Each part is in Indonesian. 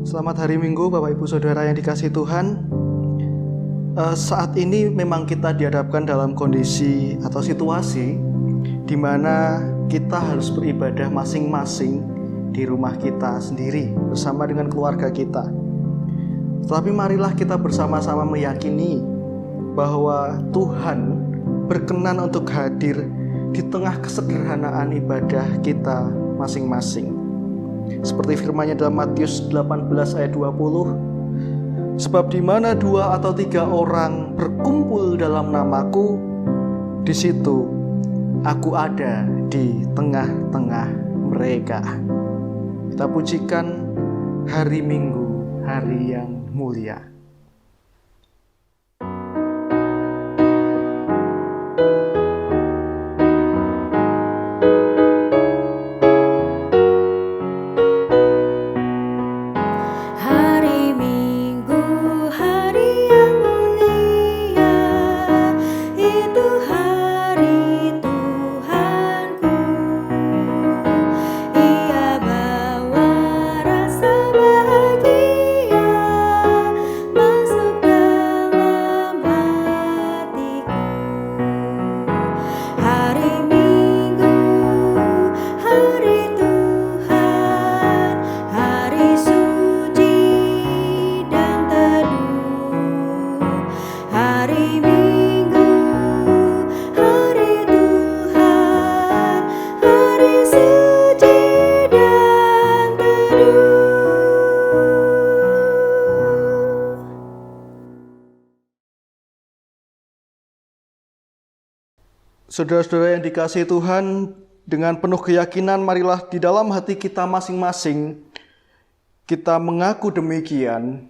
Selamat hari Minggu Bapak Ibu Saudara yang dikasihi Tuhan. Saat ini memang kita dihadapkan dalam kondisi atau situasi di mana kita harus beribadah masing-masing di rumah kita sendiri bersama dengan keluarga kita. Tetapi marilah kita bersama-sama meyakini bahwa Tuhan berkenan untuk hadir di tengah kesederhanaan ibadah kita masing-masing. Seperti firman-Nya dalam Matius 18 ayat 20, sebab di mana 2 atau 3 orang berkumpul dalam namaku, di situ aku ada di tengah-tengah mereka. Kita pujikan hari Minggu, hari yang mulia. Saudara-saudara yang dikasihi Tuhan, dengan penuh keyakinan marilah di dalam hati kita masing-masing kita mengaku demikian,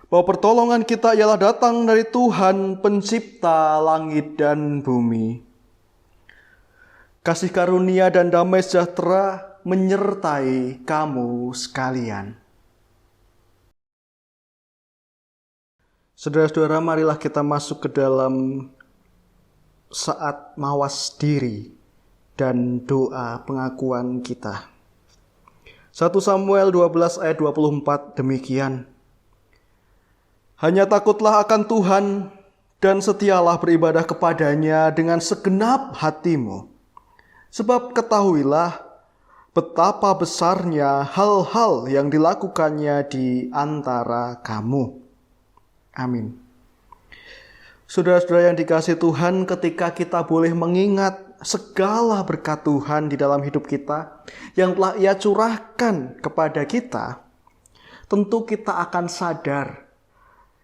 bahwa pertolongan kita ialah datang dari Tuhan pencipta langit dan bumi. Kasih karunia dan damai sejahtera menyertai kamu sekalian. Saudara-saudara, marilah kita masuk ke dalam saat mawas diri dan doa pengakuan kita. 1 Samuel 12 ayat 24 demikian. Hanya takutlah akan Tuhan dan setialah beribadah kepadanya dengan segenap hatimu. Sebab ketahuilah betapa besarnya hal-hal yang dilakukannya di antara kamu. Amin. Saudara-saudara yang dikasihi Tuhan, ketika kita boleh mengingat segala berkat Tuhan di dalam hidup kita yang telah Ia curahkan kepada kita, tentu kita akan sadar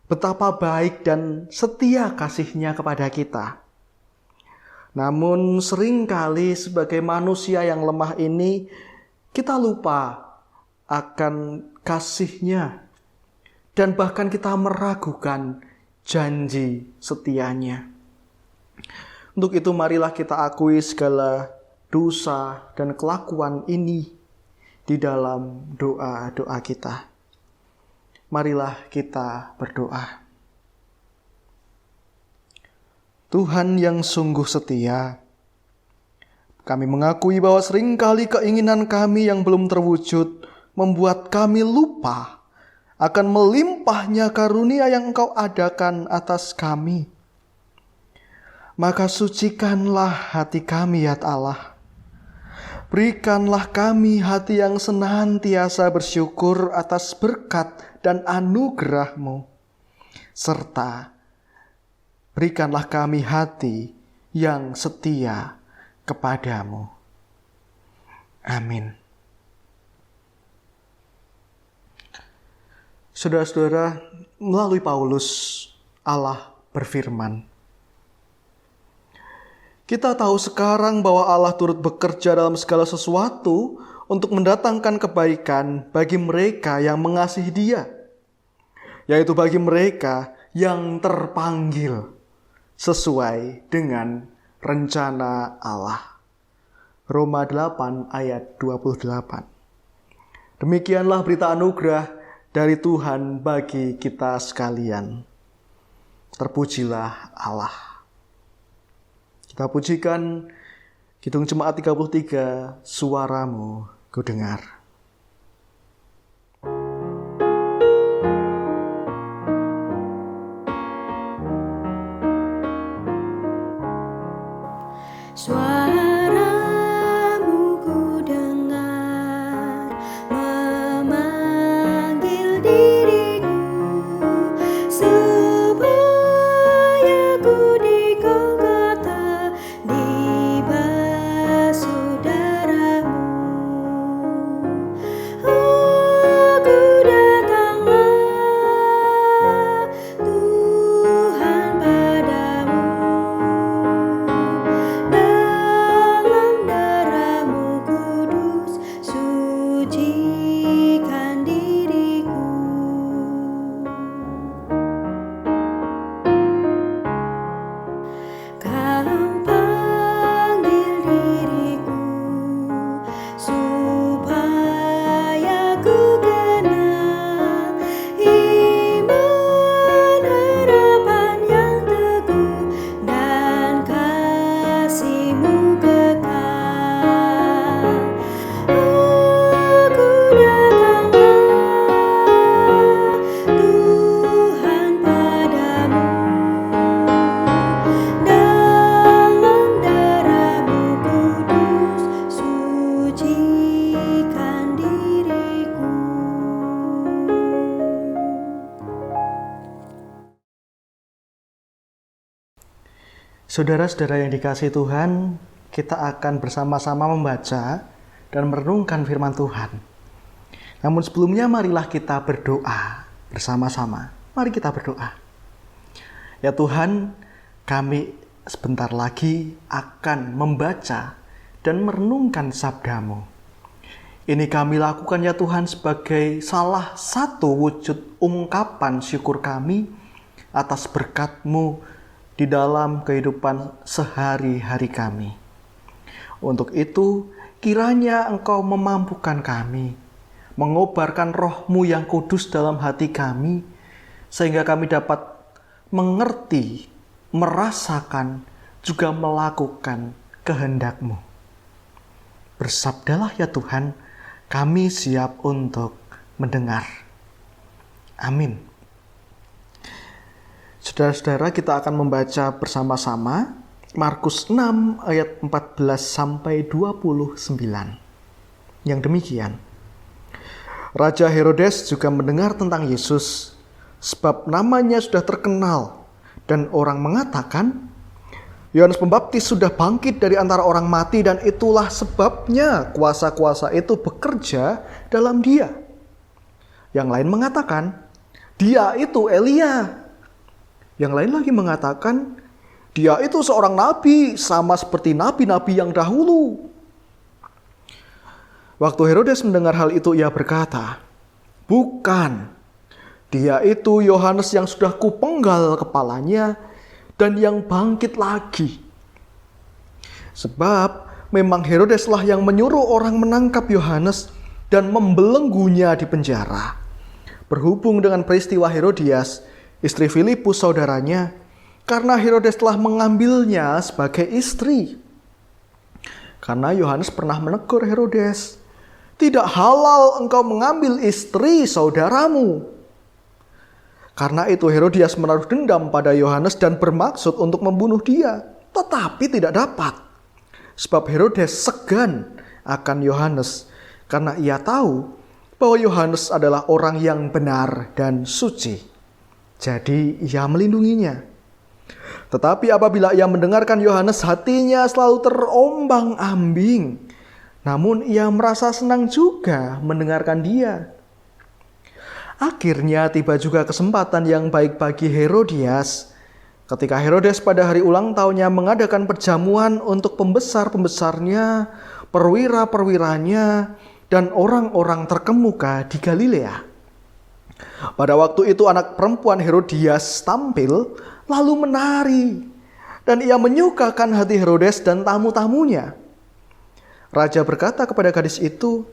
betapa baik dan setia kasih-Nya kepada kita. Namun seringkali sebagai manusia yang lemah ini, kita lupa akan kasih-Nya dan bahkan kita meragukan janji setianya. Untuk itu marilah kita akui segala dosa dan kelakuan ini di dalam doa-doa kita. Marilah kita berdoa. Tuhan yang sungguh setia, kami mengakui bahwa seringkali keinginan kami yang belum terwujud membuat kami lupa akan melimpahnya karunia yang Engkau adakan atas kami. Maka sucikanlah hati kami, ya Allah. Berikanlah kami hati yang senantiasa bersyukur atas berkat dan anugerah-Mu. Serta berikanlah kami hati yang setia kepadamu. Amin. Saudara-saudara, melalui Paulus, Allah berfirman. Kita tahu sekarang bahwa Allah turut bekerja dalam segala sesuatu untuk mendatangkan kebaikan bagi mereka yang mengasihi Dia, yaitu bagi mereka yang terpanggil sesuai dengan rencana Allah. Roma 8 ayat 28. Demikianlah berita anugerah dari Tuhan bagi kita sekalian. Terpujilah Allah. Kita pujikan Kidung Jemaat 33, Suaramu Kudengar. Suaramu ku dengar memanggil diriku supaya ku di Golgota dibasuh darahmu. Aku datanglah Tuhan padamu. Dalam darahmu kudus sucikan diriku. Kau panggil diriku supaya ku kenal iman harapan yang teguh dan kasih-Mu kekal. Aku datanglah Tuhan padamu. Dalam darahmu kudus sucikan diriku. Saudara-saudara yang dikasihi Tuhan, kita akan bersama-sama membaca dan merenungkan firman Tuhan. Namun sebelumnya marilah kita berdoa bersama-sama. Mari kita berdoa. Ya Tuhan, kami sebentar lagi akan membaca dan merenungkan sabda-Mu. Ini kami lakukan ya Tuhan sebagai salah satu wujud ungkapan syukur kami atas berkat-Mu di dalam kehidupan sehari-hari kami. Untuk itu, kiranya Engkau memampukan kami, mengobarkan Roh-Mu yang kudus dalam hati kami, sehingga kami dapat mengerti, merasakan, juga melakukan kehendak-Mu. Bersabdalah ya Tuhan, kami siap untuk mendengar. Amin. Saudara-saudara, kita akan membaca bersama-sama Markus 6 ayat 14 sampai 29. Yang demikian. Raja Herodes juga mendengar tentang Yesus, sebab namanya sudah terkenal, dan orang mengatakan, Yohanes Pembaptis sudah bangkit dari antara orang mati, dan itulah sebabnya kuasa-kuasa itu bekerja dalam dia. Yang lain mengatakan, dia itu Elia. Yang lain lagi mengatakan, dia itu seorang nabi, sama seperti nabi-nabi yang dahulu. Waktu Herodes mendengar hal itu, ia berkata, bukan, dia itu Yohanes yang sudah kupenggal kepalanya dan yang bangkit lagi. Sebab memang Herodeslah yang menyuruh orang menangkap Yohanes dan membelenggunya di penjara. Berhubung dengan peristiwa Herodias, istri Filipus saudaranya, karena Herodes telah mengambilnya sebagai istri. Karena Yohanes pernah menegur Herodes, tidak halal engkau mengambil istri saudaramu. Karena itu Herodias menaruh dendam pada Yohanes dan bermaksud untuk membunuh dia, tetapi tidak dapat. Sebab Herodes segan akan Yohanes, karena ia tahu bahwa Yohanes adalah orang yang benar dan suci. Jadi ia melindunginya. Tetapi apabila ia mendengarkan Yohanes, hatinya selalu terombang-ambing. Namun ia merasa senang juga mendengarkan dia. Akhirnya tiba juga kesempatan yang baik bagi Herodias. Ketika Herodes pada hari ulang tahunnya mengadakan perjamuan untuk pembesar-pembesarnya, perwira-perwiranya, dan orang-orang terkemuka di Galilea. Pada waktu itu anak perempuan Herodias tampil lalu menari, dan ia menyukakan hati Herodes dan tamu-tamunya. Raja berkata kepada gadis itu,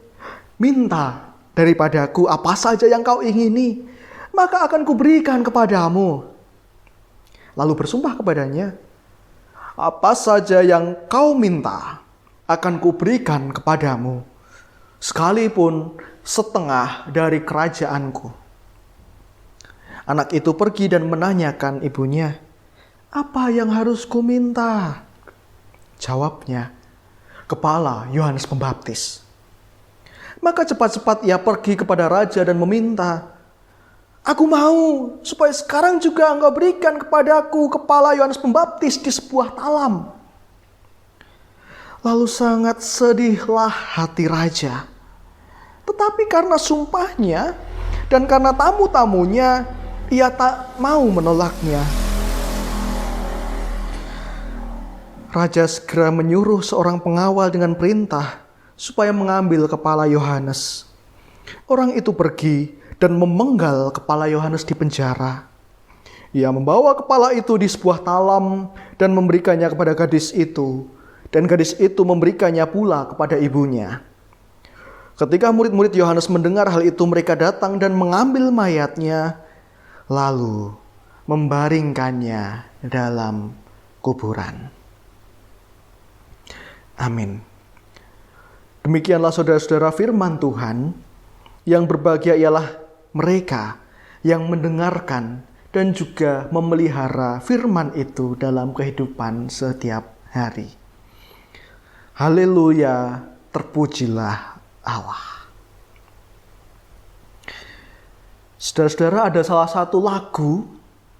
minta daripadaku apa saja yang kau ingini, maka akan kuberikan kepadamu. Lalu bersumpah kepadanya, apa saja yang kau minta akan kuberikan kepadamu, sekalipun setengah dari kerajaanku. Anak itu pergi dan menanyakan ibunya, apa yang harus ku minta? Jawabnya, kepala Yohanes Pembaptis. Maka cepat-cepat ia pergi kepada raja dan meminta, aku mau supaya sekarang juga engkau berikan kepadaku kepala Yohanes Pembaptis di sebuah talam. Lalu sangat sedihlah hati raja. Tetapi karena sumpahnya dan karena tamu-tamunya, ia tak mau menolaknya. Raja segera menyuruh seorang pengawal dengan perintah supaya mengambil kepala Yohanes. Orang itu pergi dan memenggal kepala Yohanes di penjara. Ia membawa kepala itu di sebuah talam dan memberikannya kepada gadis itu. Dan gadis itu memberikannya pula kepada ibunya. Ketika murid-murid Yohanes mendengar hal itu, mereka datang dan mengambil mayatnya, lalu membaringkannya dalam kuburan. Amin. Demikianlah saudara-saudara firman Tuhan. Yang berbahagia ialah mereka yang mendengarkan dan juga memelihara firman itu dalam kehidupan setiap hari. Haleluya, terpujilah Allah. Saudara-saudara, ada salah satu lagu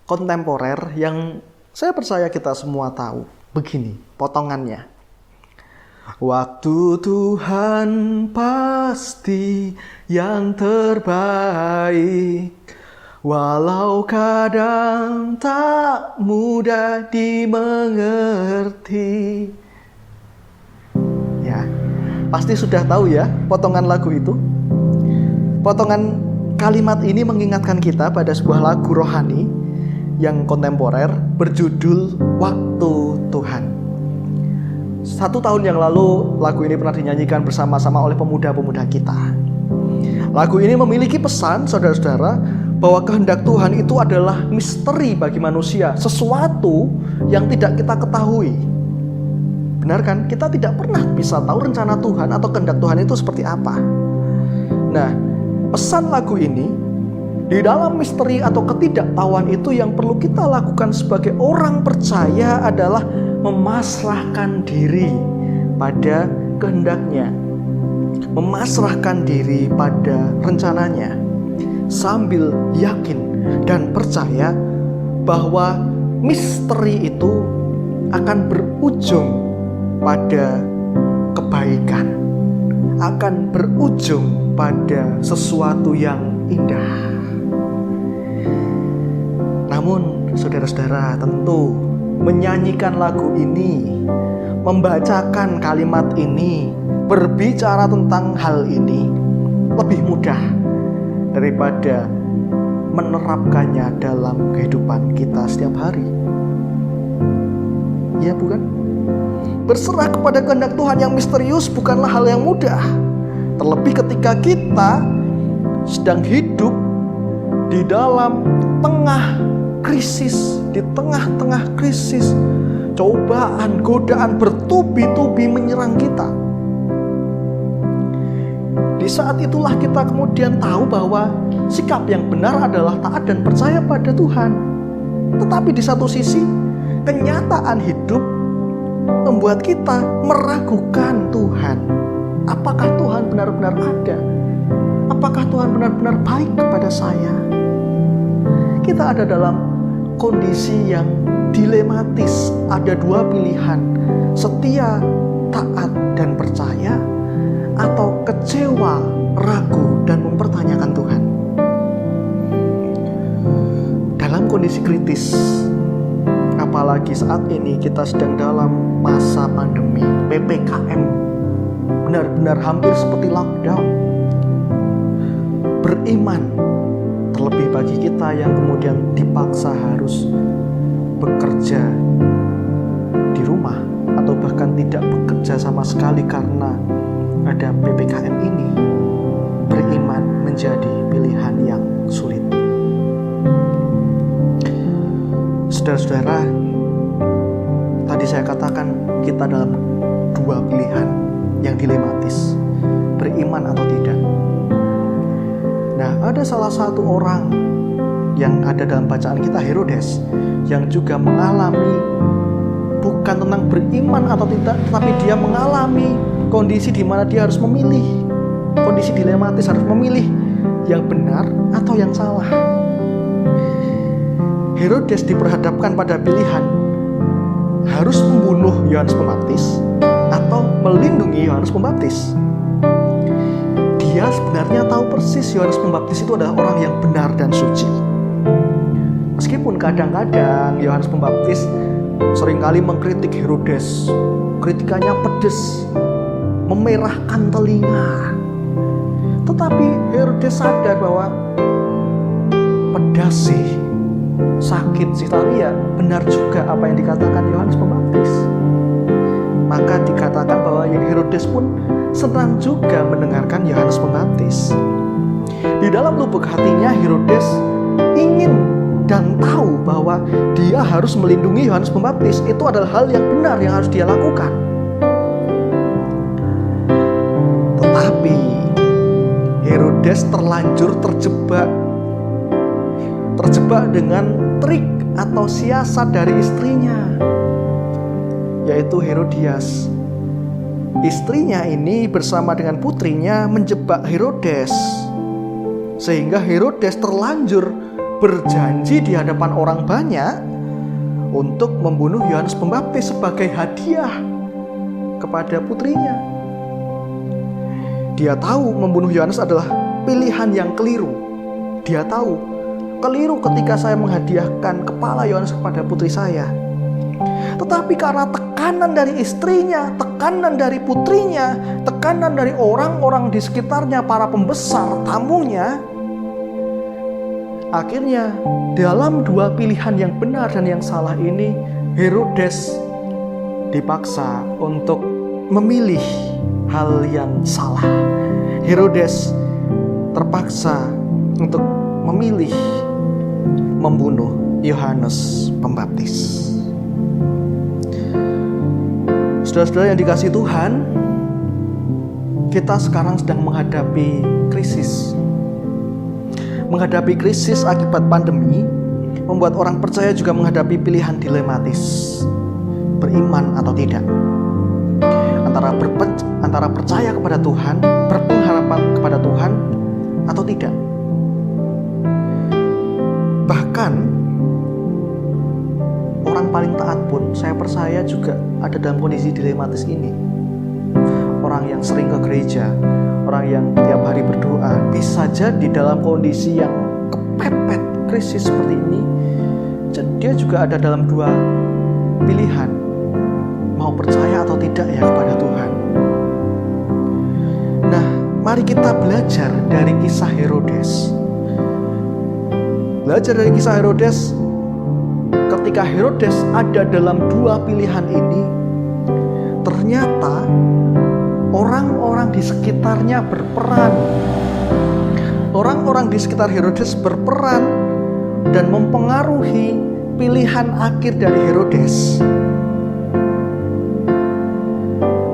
kontemporer yang saya percaya kita semua tahu. Begini potongannya. Waktu Tuhan pasti yang terbaik, walau kadang tak mudah dimengerti. Ya, pasti sudah tahu ya potongan lagu itu. Potongan kalimat ini mengingatkan kita pada sebuah lagu rohani yang kontemporer berjudul Waktu Tuhan. 1 tahun yang lalu lagu ini pernah dinyanyikan bersama-sama oleh pemuda-pemuda kita. Lagu ini memiliki pesan, saudara-saudara, bahwa kehendak Tuhan itu adalah misteri bagi manusia, sesuatu yang tidak kita ketahui. Benar kan? Kita tidak pernah bisa tahu rencana Tuhan atau kehendak Tuhan itu seperti apa. Nah, pesan lagu ini, di dalam misteri atau ketidaktahuan itu yang perlu kita lakukan sebagai orang percaya adalah memasrahkan diri pada kehendaknya, memasrahkan diri pada rencananya, sambil yakin dan percaya bahwa misteri itu akan berujung pada kebaikan, akan berujung pada sesuatu yang indah. Namun saudara-saudara, tentu menyanyikan lagu ini, membacakan kalimat ini, berbicara tentang hal ini lebih mudah daripada menerapkannya dalam kehidupan kita setiap hari. Ya bukan? Berserah kepada kehendak Tuhan yang misterius bukanlah hal yang mudah. Terlebih ketika kita sedang hidup di dalam tengah krisis, di tengah-tengah krisis, cobaan, godaan bertubi-tubi menyerang kita. Di saat itulah kita kemudian tahu bahwa sikap yang benar adalah taat dan percaya pada Tuhan. Tetapi di satu sisi, kenyataan hidup membuat kita meragukan Tuhan. Apakah Tuhan benar-benar ada? Apakah Tuhan benar-benar baik kepada saya? Kita ada dalam kondisi yang dilematis. Ada dua pilihan, setia, taat, dan percaya, atau kecewa, ragu, dan mempertanyakan Tuhan. Dalam kondisi kritis, apalagi saat ini kita sedang dalam masa pandemi, PPKM, benar-benar hampir seperti lockdown. Beriman, terlebih bagi kita yang kemudian dipaksa harus bekerja di rumah atau bahkan tidak bekerja sama sekali karena ada PPKM ini, beriman menjadi pilihan yang sulit. Saudara-saudara, tadi saya katakan kita dalam dua pilihan yang dilematis, beriman atau tidak. Nah, ada salah satu orang yang ada dalam bacaan kita, Herodes, yang juga mengalami bukan bukan tentang beriman atau tidak, tetapi dia mengalami kondisi di mana dia harus memilih. Kondisi dilematis, harus memilih yang benar atau yang salah. Herodes diperhadapkan pada pilihan harus membunuh Yohanes Pembaptis atau melindungi Yohanes Pembaptis. Dia sebenarnya tahu persis Yohanes Pembaptis itu adalah orang yang benar dan suci. Meskipun kadang-kadang Yohanes Pembaptis seringkali mengkritik Herodes, kritikannya pedas, memerahkan telinga. Tetapi Herodes sadar bahwa pedas sih, sakit sih, tapi ya benar juga apa yang dikatakan Yohanes Pembaptis. Maka dikatakan bahwa Herodes pun senang juga mendengarkan Yohanes Pembaptis. Di dalam lubuk hatinya Herodes ingin dan tahu bahwa dia harus melindungi Yohanes Pembaptis. Itu adalah hal yang benar yang harus dia lakukan. Tetapi Herodes terlanjur terjebak dengan trik atau siasat dari istrinya, yaitu Herodias. Istrinya ini bersama dengan putrinya menjebak Herodes, sehingga Herodes terlanjur berjanji di hadapan orang banyak untuk membunuh Yohanes Pembaptis sebagai hadiah kepada putrinya. Dia tahu membunuh Yohanes adalah pilihan yang keliru. Dia tahu keliru ketika saya menghadiahkan kepala Yohanes kepada putri saya. Tetapi karena tekanan dari istrinya, tekanan dari putrinya, tekanan dari orang-orang di sekitarnya, para pembesar, tamunya, akhirnya dalam dua pilihan yang benar dan yang salah ini, Herodes dipaksa untuk memilih hal yang salah. Herodes terpaksa untuk memilih membunuh Yohanes Pembaptis. Saudara-saudara yang dikasihi Tuhan, kita sekarang sedang menghadapi krisis. Menghadapi krisis akibat pandemi membuat orang percaya juga menghadapi pilihan dilematis, beriman atau tidak, antara percaya kepada Tuhan, berpengharapan kepada Tuhan atau tidak. Bahkan orang paling taat pun saya percaya juga ada dalam kondisi dilematis ini. Orang yang sering ke gereja, orang yang tiap hari berdoa, bisa jadi dalam kondisi yang kepepet krisis seperti ini, dia juga ada dalam dua pilihan, mau percaya atau tidak ya kepada Tuhan. Nah, mari kita belajar dari kisah Herodes. Belajar dari kisah Herodes. Ketika Herodes ada dalam dua pilihan ini, ternyata orang-orang di sekitarnya berperan. Orang-orang di sekitar Herodes berperan dan mempengaruhi pilihan akhir dari Herodes.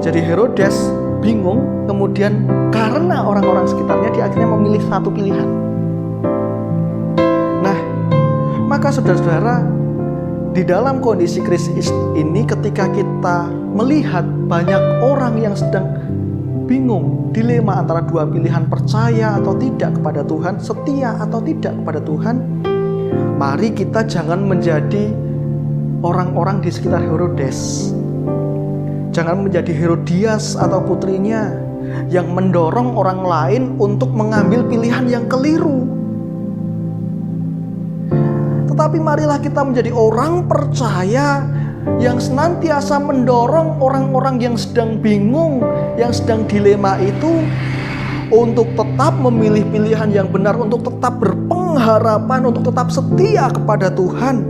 Jadi Herodes bingung, kemudian karena orang-orang sekitarnya dia akhirnya memilih satu pilihan. Nah, maka saudara-saudara, di dalam kondisi krisis ini, ketika kita melihat banyak orang yang sedang bingung, dilema antara dua pilihan, percaya atau tidak kepada Tuhan, setia atau tidak kepada Tuhan, mari kita jangan menjadi orang-orang di sekitar Herodes. Jangan menjadi Herodias atau putrinya yang mendorong orang lain untuk mengambil pilihan yang keliru. Tetapi marilah kita menjadi orang percaya yang senantiasa mendorong orang-orang yang sedang bingung, yang sedang dilema itu untuk tetap memilih pilihan yang benar, untuk tetap berpengharapan, untuk tetap setia kepada Tuhan.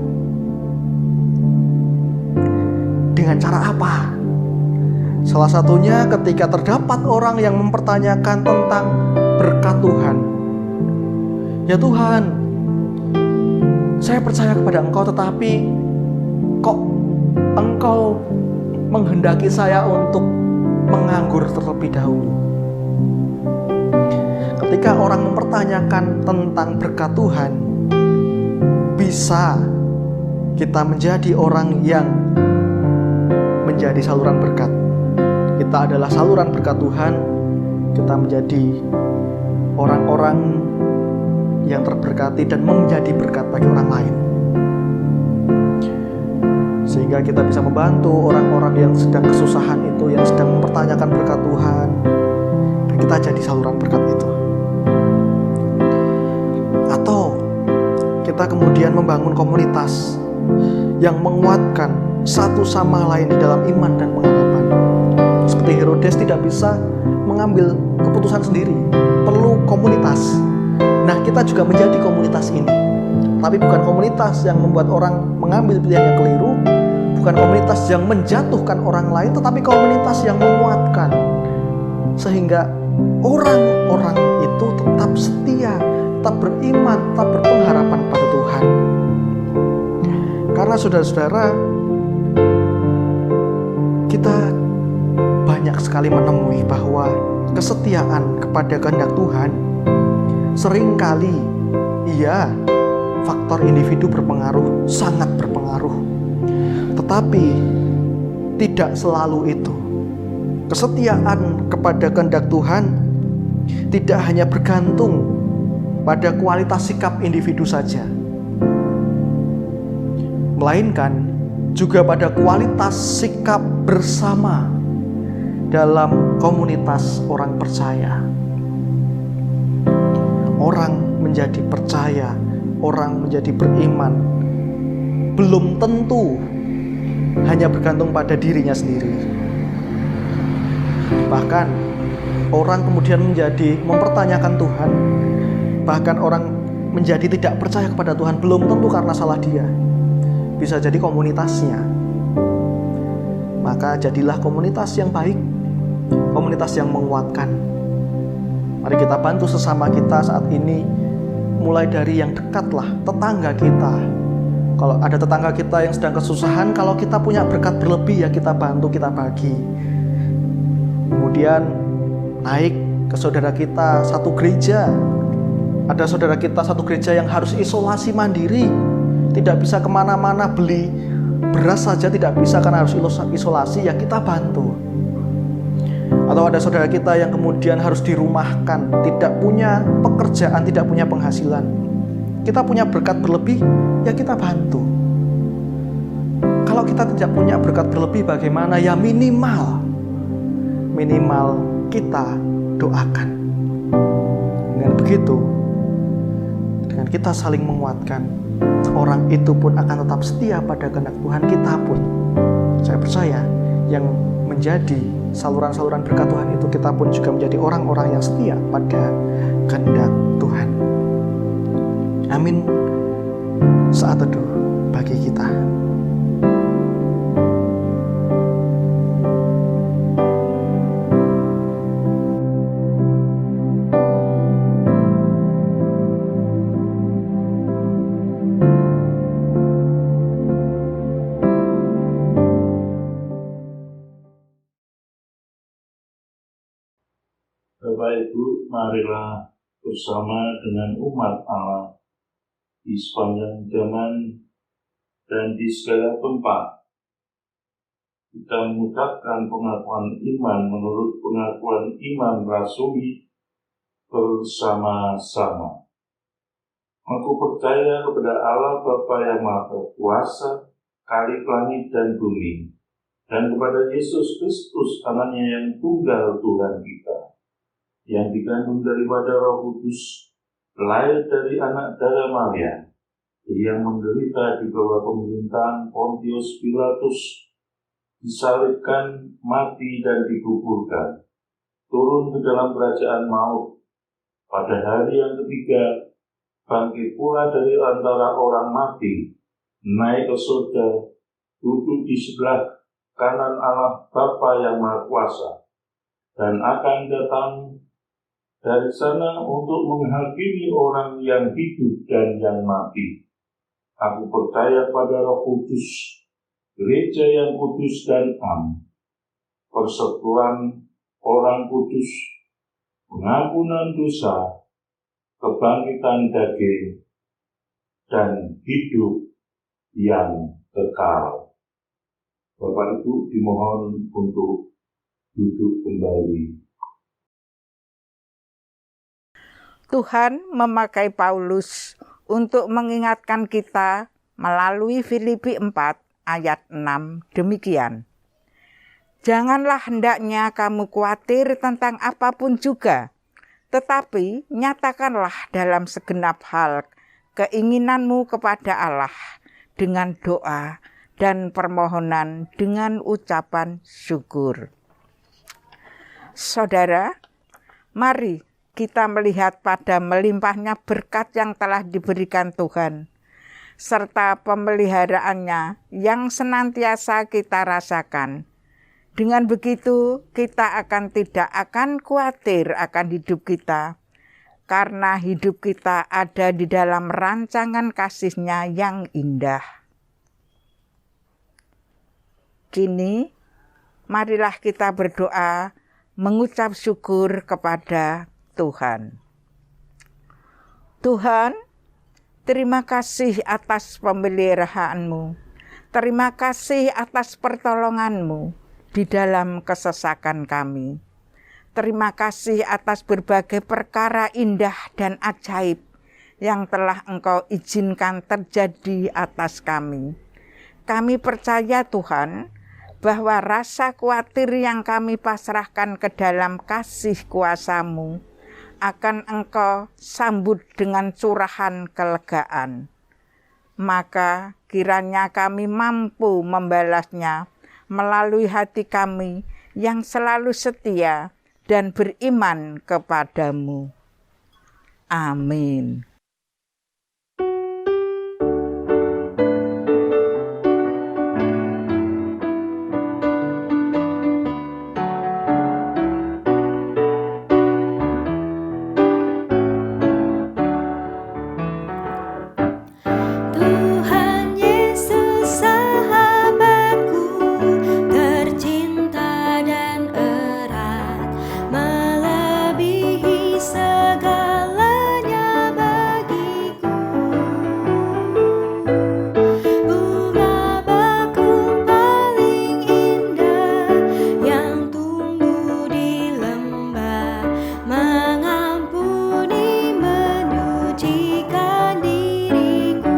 Dengan cara apa? Salah satunya ketika terdapat orang yang mempertanyakan tentang berkat Tuhan. Ya Tuhan, saya percaya kepada Engkau, tetapi kok Engkau menghendaki saya untuk menganggur terlebih dahulu? Ketika orang mempertanyakan tentang berkat Tuhan, bisa kita menjadi orang yang menjadi saluran berkat. Kita adalah saluran berkat Tuhan. Kita menjadi orang-orang yang terberkati dan menjadi berkat bagi orang lain. Sehingga kita bisa membantu orang-orang yang sedang kesusahan itu, yang sedang mempertanyakan berkat Tuhan. Dan kita jadi saluran berkat itu. Atau kita kemudian membangun komunitas yang menguatkan satu sama lain di dalam iman dan pengharapan. Seperti Herodes tidak bisa mengambil keputusan sendiri, perlu komunitas. Nah, kita juga menjadi komunitas ini. Tapi bukan komunitas yang membuat orang mengambil pilihan yang keliru, bukan komunitas yang menjatuhkan orang lain, tetapi komunitas yang menguatkan. Sehingga orang-orang itu tetap setia, tetap beriman, tetap berpengharapan pada Tuhan. Karena saudara-saudara, kita banyak sekali menemui bahwa kesetiaan kepada kehendak Tuhan seringkali faktor individu berpengaruh, sangat berpengaruh. Tetapi tidak selalu itu. Kesetiaan kepada kehendak Tuhan tidak hanya bergantung pada kualitas sikap individu saja, melainkan juga pada kualitas sikap bersama dalam komunitas orang percaya. Orang menjadi percaya, orang menjadi beriman, belum tentu hanya bergantung pada dirinya sendiri. Bahkan orang kemudian menjadi mempertanyakan Tuhan, bahkan orang menjadi tidak percaya kepada Tuhan belum tentu karena salah dia, bisa jadi komunitasnya. Maka jadilah komunitas yang baik, komunitas yang menguatkan. Mari kita bantu sesama kita saat ini, mulai dari yang dekatlah, tetangga kita. Kalau ada tetangga kita yang sedang kesusahan, kalau kita punya berkat berlebih, ya kita bantu, kita bagi. Kemudian naik ke saudara kita satu gereja. Ada saudara kita satu gereja yang harus isolasi mandiri, tidak bisa kemana-mana, beli beras saja tidak bisa karena harus isolasi, ya kita bantu. Atau ada saudara kita yang kemudian harus dirumahkan, tidak punya pekerjaan, tidak punya penghasilan, kita punya berkat berlebih, ya kita bantu. Kalau kita tidak punya berkat berlebih bagaimana? Ya minimal kita doakan. Dengan begitu, dengan kita saling menguatkan, orang itu pun akan tetap setia pada kehendak Tuhan. Kita pun, saya percaya, yang menjadi saluran-saluran berkat Tuhan itu, kita pun juga menjadi orang-orang yang setia pada kehendak Tuhan. Amin. Saat teduh bagi kita. Bapak Ibu, marilah bersama dengan umat Allah di sepanjang zaman dan di segala tempat kita mengucapkan pengakuan iman menurut pengakuan iman rasuli bersama-sama. Aku percaya kepada Allah Bapa yang Maha Kuasa, Khalik langit dan bumi, dan kepada Yesus Kristus, Anaknya yang tunggal Tuhan kita, yang dikandung daripada Roh Kudus, lahir dari anak darah Maria, yang menderita di bawah pemerintahan Pontius Pilatus, disalibkan, mati dan dikuburkan, turun ke dalam kerajaan maut, pada hari yang ketiga bangkit pula dari antara orang mati, naik ke surga, duduk di sebelah kanan Allah Bapa yang Maha Kuasa, dan akan datang dari sana untuk menghakimi orang yang hidup dan yang mati. Aku percaya pada Roh Kudus, gereja yang kudus dan am, persekutuan orang kudus, pengampunan dosa, kebangkitan daging, dan hidup yang kekal. Bapak Ibu dimohon untuk duduk kembali. Tuhan memakai Paulus untuk mengingatkan kita melalui Filipi 4 ayat 6 demikian. Janganlah hendaknya kamu khawatir tentang apapun juga, tetapi nyatakanlah dalam segenap hal keinginanmu kepada Allah dengan doa dan permohonan dengan ucapan syukur. Saudara, mari kita melihat pada melimpahnya berkat yang telah diberikan Tuhan, serta pemeliharaannya yang senantiasa kita rasakan. Dengan begitu, kita tidak akan khawatir akan hidup kita, karena hidup kita ada di dalam rancangan kasih-Nya yang indah. Kini, marilah kita berdoa mengucap syukur kepada Tuhan. Tuhan, terima kasih atas pemeliharaan-Mu. Terima kasih atas pertolongan-Mu di dalam kesesakan kami. Terima kasih atas berbagai perkara indah dan ajaib yang telah Engkau izinkan terjadi atas kami. Kami percaya Tuhan, bahwa rasa khawatir yang kami pasrahkan ke dalam kasih kuasa-Mu akan Engkau sambut dengan curahan kelegaan. Maka kiranya kami mampu membalasnya melalui hati kami yang selalu setia dan beriman kepadamu. Amin. Tuhan Yesus sahabatku, tercinta dan erat, melebihi segalanya bagiku. Bunga bakung paling indah yang tumbuh di lembah, mengampuni, menyucikan diriku.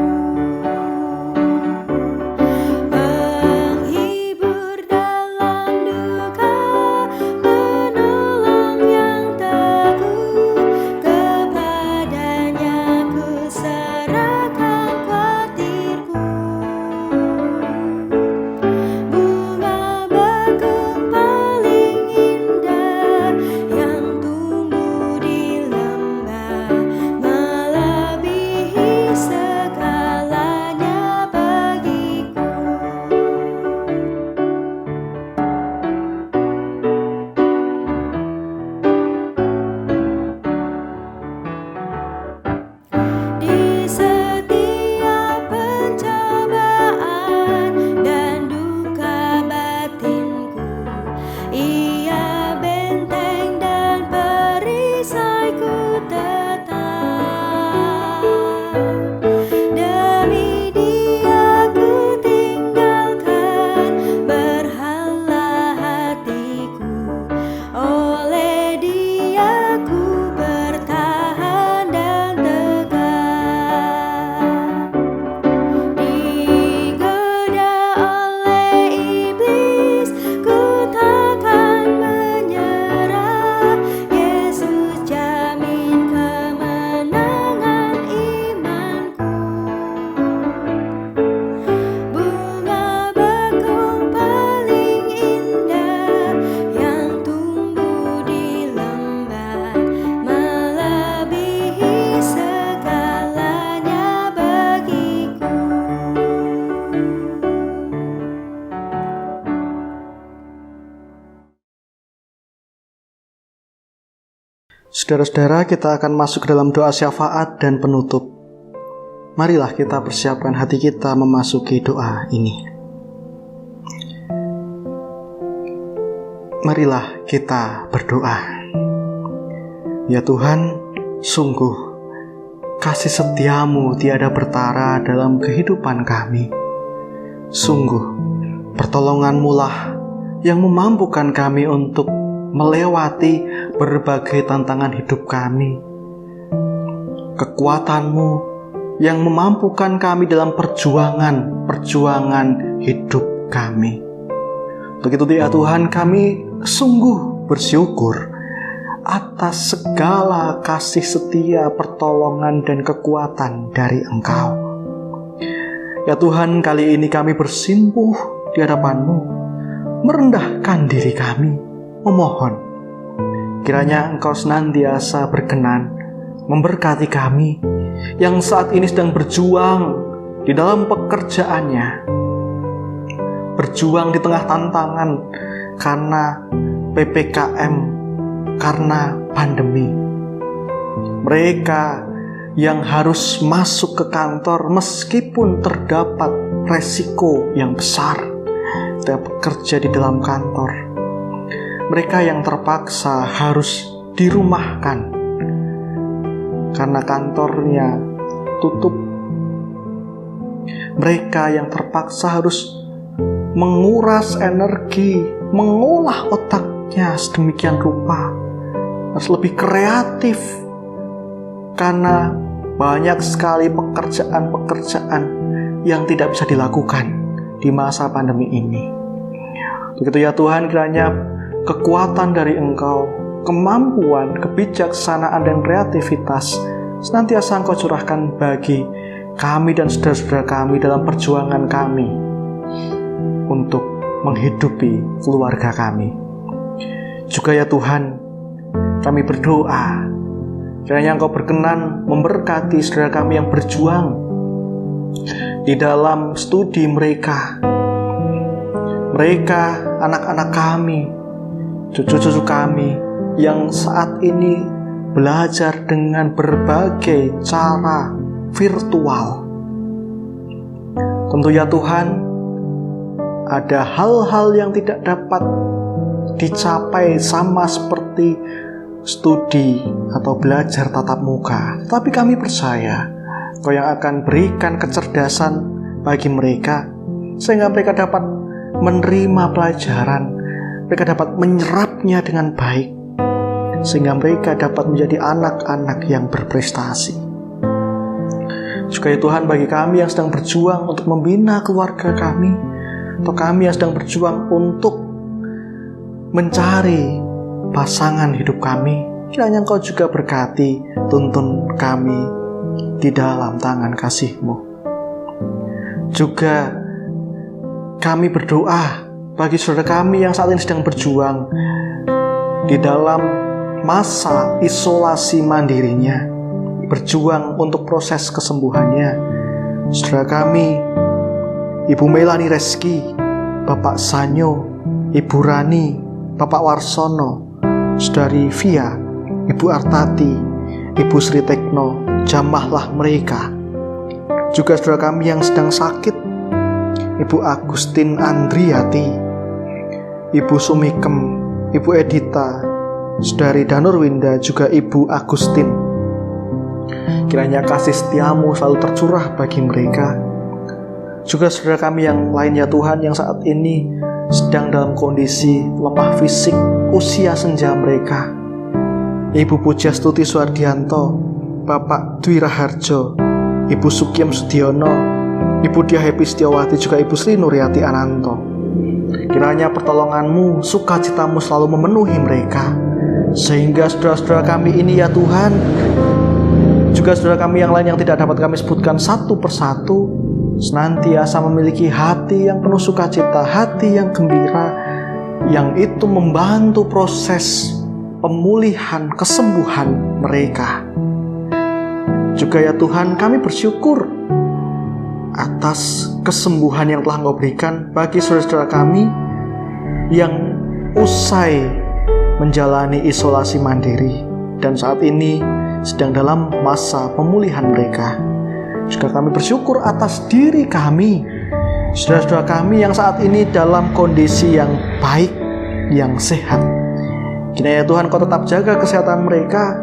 Penghibur dalam duka, penolong yang teguh, kepadanya ku serahkan khawatirku. Bunga bakung paling indah yang tumbuh di lembah, melebihi segalanya bagiku. Di setiap pencobaan dan duka batinku, Ia benteng dan perisaiku tetap. Demi Dia ku tinggalkan berhala hatiku, oleh Dia ku bertahan dan tegak. Digoda oleh iblis, ku takkan menyerah. Yesus jamin kemenangan imanku. Bunga bakung paling indah yang tumbuh di lembah, melebihi segalanya bagiku. Saudara-saudara, kita akan masuk ke dalam doa syafaat dan penutup. Marilah kita persiapkan hati kita memasuki doa ini. Marilah kita berdoa. Ya Tuhan, sungguh kasih setia-Mu tiada bertara dalam kehidupan kami. Sungguh Pertolongan-Mu lah yang memampukan kami untuk melewati berbagai tantangan hidup kami. Kekuatan-Mu yang memampukan kami dalam perjuangan hidup kami. Begitu ya Tuhan, kami sungguh bersyukur atas segala kasih setia, pertolongan, dan kekuatan dari Engkau. Ya Tuhan, kali ini kami bersimpuh di hadapan-Mu, merendahkan diri kami, memohon kiranya Engkau senantiasa berkenan memberkati kami yang saat ini sedang berjuang di dalam pekerjaannya, berjuang di tengah tantangan karena PPKM, karena pandemi. Mereka yang harus masuk ke kantor meskipun terdapat resiko yang besar, tidak bekerja di dalam kantor. Mereka yang terpaksa harus dirumahkan karena kantornya tutup. Mereka yang terpaksa harus menguras energi, mengolah otaknya sedemikian rupa, harus lebih kreatif karena banyak sekali pekerjaan-pekerjaan yang tidak bisa dilakukan di masa pandemi ini. Begitu ya Tuhan, kiranya kekuatan dari Engkau, kemampuan, kebijaksanaan, dan kreativitas senantiasa Engkau curahkan bagi kami dan saudara-saudara kami dalam perjuangan kami untuk menghidupi keluarga kami. Juga ya Tuhan, kami berdoa kiranya Engkau berkenan memberkati saudara kami yang berjuang di dalam studi mereka, anak-anak kami, cucu-cucu kami yang saat ini belajar dengan berbagai cara virtual. Tentu ya Tuhan, ada hal-hal yang tidak dapat dicapai sama seperti studi atau belajar tatap muka. Tapi kami percaya Kau yang akan berikan kecerdasan bagi mereka sehingga mereka dapat menerima pelajaran, mereka dapat menyerapnya dengan baik, sehingga mereka dapat menjadi anak-anak yang berprestasi. Juga ya Tuhan, bagi kami yang sedang berjuang untuk membina keluarga kami, atau kami yang sedang berjuang untuk mencari pasangan hidup kami, kiranya Engkau juga berkati, tuntun kami di dalam tangan kasih-Mu. Juga kami berdoa bagi saudara kami yang saat ini sedang berjuang di dalam masa isolasi mandirinya, berjuang untuk proses kesembuhannya. Saudara kami, Ibu Melani Reski, Bapak Sanyo, Ibu Rani, Bapak Warsono, Saudari Via, Ibu Artati, Ibu Sri Tekno, jamahlah mereka. Juga saudara kami yang sedang sakit, Ibu Agustin Andriati, Ibu Sumikem, Ibu Edita, Saudari Danurwinda, juga Ibu Agustin. Kiranya kasih setia-Mu selalu tercurah bagi mereka. Juga saudara kami yang lainnya Tuhan, yang saat ini sedang dalam kondisi lemah fisik, usia senja mereka. Ibu Pujastuti Suardianto, Bapak Dwi Raharjo, Ibu Sukiem Sudiono, Ibu Dia Happy Setiawati, juga Ibu Sri Nuryati Ananto. Kiranya pertolongan-Mu, sukacita-Mu selalu memenuhi mereka, sehingga saudara-saudara kami ini ya Tuhan, juga saudara kami yang lain yang tidak dapat kami sebutkan satu persatu, senantiasa memiliki hati yang penuh sukacita, hati yang gembira, yang itu membantu proses pemulihan, kesembuhan mereka. Juga ya Tuhan, kami bersyukur atas kesembuhan yang telah Engkau berikan bagi saudara-saudara kami yang usai menjalani isolasi mandiri dan saat ini sedang dalam masa pemulihan mereka. Juga kami bersyukur atas diri kami, saudara-saudara kami yang saat ini dalam kondisi yang baik, yang sehat. Kiranya Tuhan Kau tetap jaga kesehatan mereka,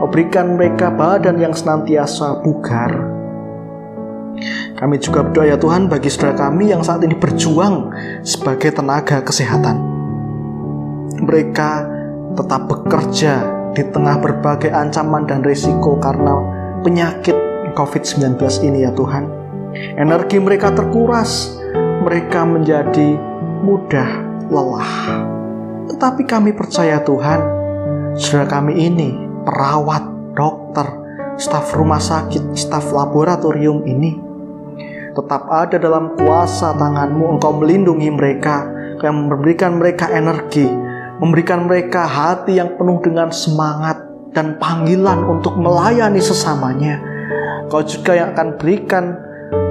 Kau berikan mereka badan yang senantiasa bugar. Kami juga berdoa ya Tuhan bagi saudara kami yang saat ini berjuang sebagai tenaga kesehatan. Mereka tetap bekerja di tengah berbagai ancaman dan risiko karena penyakit COVID-19 ini ya Tuhan. Energi mereka terkuras, mereka menjadi mudah lelah. Tetapi kami percaya Tuhan, saudara kami ini, perawat, dokter, staf rumah sakit, staf laboratorium ini, tetap ada dalam kuasa tangan-Mu. Engkau melindungi mereka, Engkau memberikan mereka energi, memberikan mereka hati yang penuh dengan semangat dan panggilan untuk melayani sesamanya. Kau juga yang akan berikan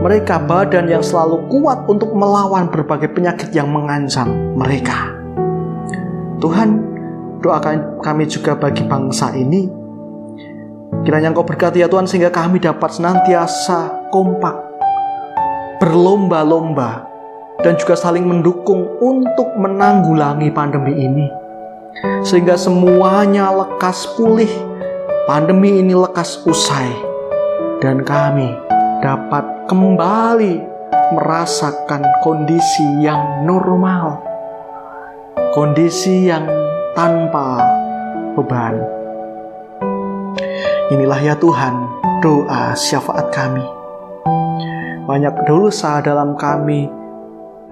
mereka badan yang selalu kuat untuk melawan berbagai penyakit yang mengancam mereka. Tuhan, doakan kami juga bagi bangsa ini. Kiranya Engkau berkati ya Tuhan, sehingga kami dapat senantiasa kompak, berlomba-lomba, dan juga saling mendukung untuk menanggulangi pandemi ini. Sehingga semuanya lekas pulih, pandemi ini lekas usai, dan kami dapat kembali merasakan kondisi yang normal, kondisi yang tanpa beban. Inilah ya Tuhan doa syafaat kami. Banyak dosa dalam kami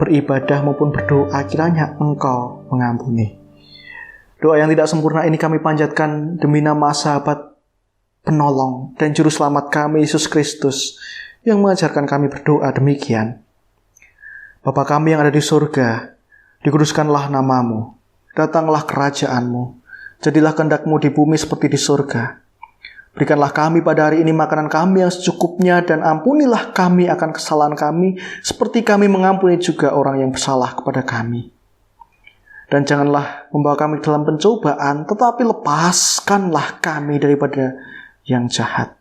beribadah maupun berdoa, kiranya Engkau mengampuni. Doa yang tidak sempurna ini kami panjatkan demi nama sahabat penolong dan juru selamat kami Yesus Kristus yang mengajarkan kami berdoa demikian. Bapa kami yang ada di surga, dikuduskanlah nama-Mu, datanglah kerajaan-Mu, jadilah kehendak-Mu di bumi seperti di surga. Berikanlah kami pada hari ini makanan kami yang secukupnya, dan ampunilah kami akan kesalahan kami, seperti kami mengampuni juga orang yang bersalah kepada kami. Dan janganlah membawa kami dalam pencobaan, tetapi lepaskanlah kami daripada yang jahat.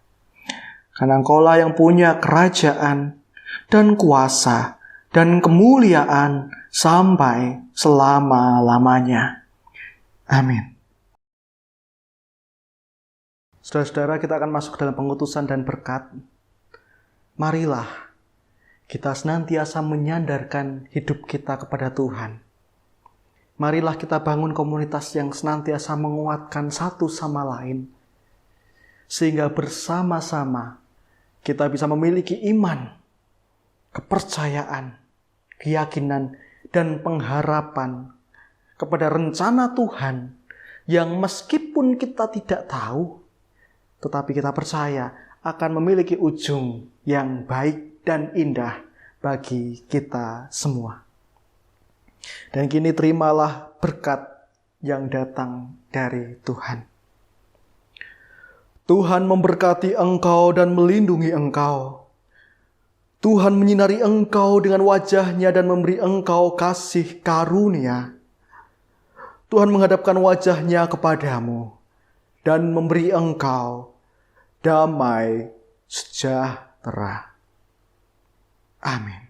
Karena Engkaulah yang punya kerajaan dan kuasa dan kemuliaan sampai selama-lamanya. Amin. Saudara-saudara, kita akan masuk dalam pengutusan dan berkat. Marilah kita senantiasa menyandarkan hidup kita kepada Tuhan. Marilah kita bangun komunitas yang senantiasa menguatkan satu sama lain, sehingga bersama-sama kita bisa memiliki iman, kepercayaan, keyakinan, dan pengharapan kepada rencana Tuhan yang meskipun kita tidak tahu, tetapi kita percaya akan memiliki ujung yang baik dan indah bagi kita semua. Dan kini terimalah berkat yang datang dari Tuhan. Tuhan memberkati engkau dan melindungi engkau. Tuhan menyinari engkau dengan wajah-Nya dan memberi engkau kasih karunia. Tuhan menghadapkan wajah-Nya kepadamu dan memberi engkau damai sejahtera. Amin.